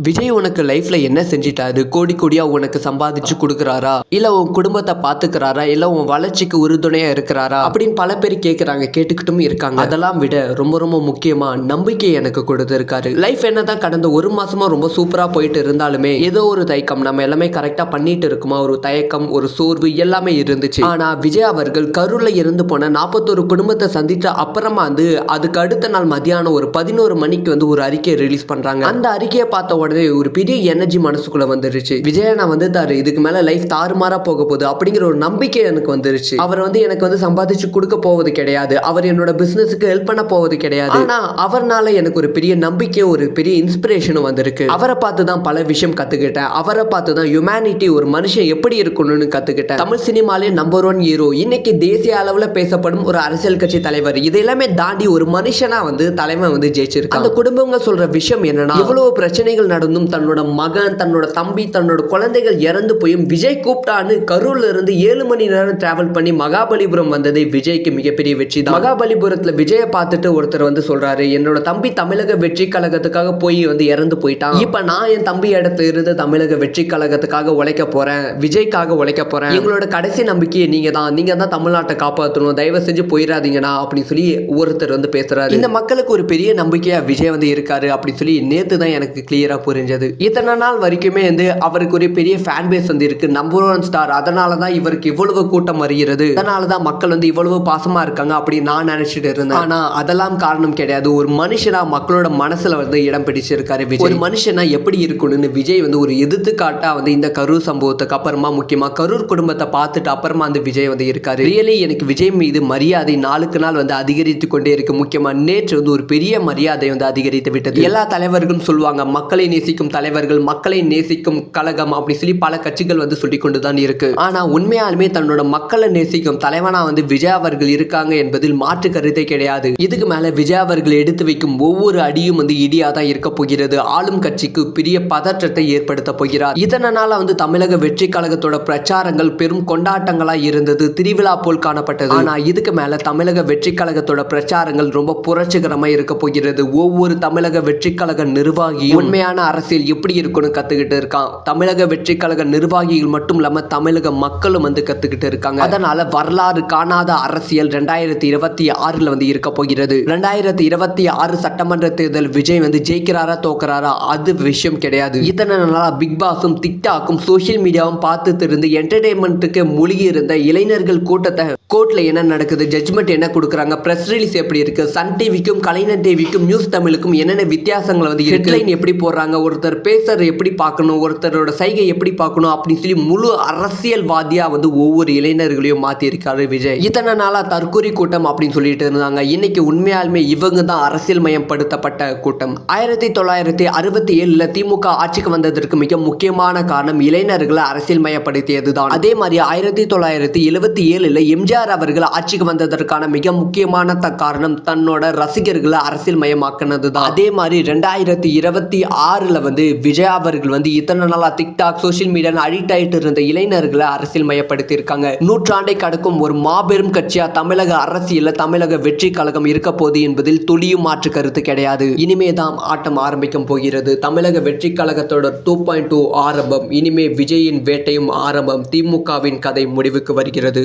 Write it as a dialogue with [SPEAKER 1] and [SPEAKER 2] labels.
[SPEAKER 1] விஜய் உனக்கு லைஃப்ல என்ன செஞ்சிட்டாரு? கோடி கோடியா உனக்கு சம்பாதிச்சு கொடுக்குறாரா? இல்ல உன் குடும்பத்தை பாத்துக்கிறாரா? இல்ல உன் வளர்ச்சிக்கு உறுதுணையா இருக்கிறாரா? அப்படின்னு பல பேர் கேட்கறாங்க, கேட்டுக்கிட்டும் இருக்காங்க. அதெல்லாம் விட ரொம்ப ரொம்ப முக்கியமா நம்பிக்கை எனக்கு கொடுத்திருக்காரு. லைஃப் என்னதான் கடந்த ஒரு மாசமா ரொம்ப சூப்பரா போயிட்டு இருந்தாலுமே ஏதோ ஒரு தயக்கம், நம்ம எல்லாமே கரெக்டா பண்ணிட்டு இருக்குமா, ஒரு தயக்கம், ஒரு சோர்வு எல்லாமே இருந்துச்சு. ஆனா விஜய் அவர்கள் கரூர்ல இருந்து போன 41 குடும்பத்தை சந்தித்த அப்புறமா அதுக்கு அடுத்த நாள் மதியானம் ஒரு 11 மணிக்கு ஒரு அறிக்கையை ரிலீஸ் பண்றாங்க. அந்த அறிக்கையை பார்த்த உடனே ஒரு பெரிய எனர்ஜி மனசுக்குள்ள வந்துருச்சு. விஜய் நான் வந்துட்டாரு, இதுக்கு மேல லைஃப் தாறுமாறா போக போகுது அப்படிங்கிற ஒரு நம்பிக்கை எனக்கு வந்துருச்சு. அவர் எனக்கு சம்பாதிச்சு கொடுக்க போவது கிடையாது, அவர் என்னோட பிசினஸுக்கு ஹெல்ப் பண்ண போவது கிடையாது. ஆனா அவர்னால எனக்கு ஒரு பெரிய நம்பிக்கை, ஒரு பெரிய இன்ஸ்பிரேஷனும் வந்திருக்கு. அவரை பார்த்து தான் பல விஷயம் கத்துக்கிட்டேன். அவரை பார்த்து தான் ஹியூமனிட்டி, ஒரு மனுஷன் எப்படி இருக்கணும்னு கத்துக்கிட்டேன். தமிழ் சினிமாலே நம்பர் 1 ஹீரோ, இன்னைக்கு தேசிய அளவுல பேசப்படும் ஒரு அரசியல் கட்சி தலைவர், இது எல்லாமே தாண்டி ஒரு மனுஷனா தலைமை ஜெயிச்சிருக்கு. அந்த குடும்பங்கள் சொல்ற விஷயம் என்னன்னா, இவ்வளவு பிரச்சனைகள் நடந்தும் தன்னோட மகன், தன்னோட தம்பி, தன்னோட குழந்தைகள் இறந்து போயும் விஜய் கூப்பிட்டான்னு கரூர்ல இருந்து 7 மணி நேரம் டிராவல் பண்ணி மகாபலிபுரம் வந்ததே விஜய்க்கு மிகப்பெரிய வெற்றி தான். மகாபலிபுரத்துல விஜயை பார்த்துட்டு ஒருத்தர் சொல்றாரு, என்னோட தம்பி தமிழக வெற்றி கழகத்துக்காக போய் இறந்து போயிட்டான். இப்ப நான் என் தம்பி இடத்துல இருந்து தமிழக வெற்றி கழகத்துக்காக உழைக்க போறேன், விஜய்க்காக உழைக்க போறேன். எங்களோட கடைசி நம்பிக்கையை நீங்க தான் தமிழ்நாட்டை காப்பாற்றணும், தயவு செஞ்சு போயிடாதீங்கண்ணா அப்படின்னு சொல்லி ஒருத்தர் பேசுறாரு. இந்த மக்களுக்கு ஒரு பெரிய நம்பிக்கையா விஜய் இருக்காரு அப்படின்னு சொல்லி நேத்து தான் எனக்கு கிளியரா புரிஞ்சது. இத்தனை நாள் வரைக்குமே அவருக்கு ஒரு பெரிய ஃபேன் பேஸ் இருக்கு, நம்பர் 1 ஸ்டார். அதனாலதான் இவருக்கு இவ்வளவு கூட்டம் வருகிறது, அதனாலதான் மக்கள் இவ்வளவு பாசமா இருக்காங்க அப்படின்னு நான் நினைச்சிட்டு இருந்தேன். ஆனா அதெல்லாம் காரணம் கிடையாது. ஒரு மனுஷனா மக்களோட மனசுல இடம் பிடிச்சிருக்காரு விஜய். ஒரு மனுஷனா எப்படி இருக்கணும்னு விஜய் ஒரு எடுத்துக்காட்டா இந்த கரூர் சம்பவத்துக்கு அப்புறமா, முக்கியமா கரூர் குடும்பத்தை பார்த்துட்டு அப்புறமா விஜய் இருக்காரு. ரியலி எனக்கு விஜய் மீது மரியாதை நாளுக்கு நாள் அதிகரித்து கொண்டே இருக்கு. முக்கியமா நேற்று ஒரு பெரிய மரியாதை அதிகரித்து விட்டது. எல்லா தலைவர்களும் சொல்லுவாங்க, மக்களை நேசிக்கும் தலைவர்கள், மக்களை நேசிக்கும் கழகம் அப்படி சொல்லி பல கட்சிகள் சொல்லிக் கொண்டுதான் இருக்கு. ஆனா உண்மையாலுமே தன்னோட மக்களை நேசிக்கும் தலைவனா விஜய் அவர்கள் இருக்காங்க என்பதில் மாற்று கருத்தே கிடையாது. இதுக்கு மேல விஜய் அவர்கள் எடுத்து வைக்கும் ஒவ்வொரு அடியும் இடியா தான் இருக்க போகிறது. ஆளும் கட்சிக்கு பெரிய பதற்றத்தை ஏற்படுத்த போகிறார். இதனால தமிழக வெற்றி கழகத்தோட பிரச்சாரங்கள் பெரும் கொண்டாட்டங்களா இருந்தது, திருவிழா போல் காணப்பட்டது. ஆனா இதுக்கு மேல தமிழக வெற்றி கழகத்தோட பிரச்சாரங்கள் ரொம்ப புரட்சிகரமா இருக்க போகிறது. ஒவ்வொரு தமிழக வெற்றி கழக நிர்வாகி உண்மையான அரசியல் எப்படி இருக்குன்னு கத்துக்கிட்டு இருக்கான். தமிழக வெற்றி கழக நிர்வாகிகள் மட்டும் இல்லாம தமிழக மக்களும் கத்துக்கிட்டு இருக்காங்க. அதனால வரலாறு காணாத அரசியல் 2026 இருக்க போகிறது. 2026 சட்டமன்ற தேர்தல் விஜய் ஜெயிக்கிறாரா தோக்குறாரா அது விஷயம் கிடையாது. இத்தனை நாளா பிக் பாஸும் டிக்டாக்கும் சோசியல் மீடியாவும் பார்த்து இருந்து என்டர்டைன்மெண்ட்டுக்கு மூழ்கி இருந்த இளைஞர்கள் கூட்டத்தை கோர்ட்ல என்ன நடக்குது, ஜட்ஜ்மெண்ட் என்ன கொடுக்குறாங்க, பிரஸ் ரிலீஸ் எப்படி இருக்கு, சன் டிவிக்கும் கலைஞர் டிவிக்கும் நியூஸ் தமிழுக்கும் என்னென்ன வித்தியாசங்கள் ஹெட்லைன் எப்படி போடுறாங்க, ஒருத்தர் பேசுறது எப்படி பார்க்கணும், ஒருத்தரோட சைகை எப்படி பார்க்கணும் அப்படின்னு சொல்லி முழு அரசியல்வாதியா ஒவ்வொரு இளைஞர்களையும் மாத்தி இருக்காரு விஜய். இத்தனை நாளா தற்கொலை கூட்டம் அப்படின்னு சொல்லிட்டு இருந்தாங்க. இன்னைக்கு உண்மையாலுமே இவங்க தான் அரசியல் மயப்படுத்தப்பட்ட கூட்டம். 1967 திமுக ஆட்சிக்கு வந்ததற்கு மிக முக்கியமான காரணம் இளைஞர்களை அரசியல் மயப்படுத்தியது தான். அதே மாதிரி 1977 எம்ஜிஆர் அவர்கள் ஆட்சிக்கு வந்ததற்கான மிக முக்கியமான காரணம் தன்னோட ரசிகர்களை அரசியல் மயமாக்கினது தான். அதே மாதிரி 2026 விஜய் அவர்கள் இத்தனை நாளா டிக்டாக் சோசியல் மீடியா அடிக்ட் ஆயிட்டு இருந்த இளைஞர்களை அரசியல் மயப்படுத்தி இருக்காங்க. நூற்றாண்டை கடக்கும் ஒரு மாபெரும் கட்சியா தமிழக அரசியல் தமிழக வெற்றி கழகம் இருக்க போது என்பதில் துளியும் மாற்று கருத்து கிடையாது. இனிமே தான் ஆட்டம் ஆரம்பிக்கும் போகிறது. தமிழக வெற்றி கழகத்தோட 2.2 ஆரம்பம். இனிமே விஜயின் வேட்டையும் ஆரம்பம். திமுகவின் கதை முடிவுக்கு வருகிறது.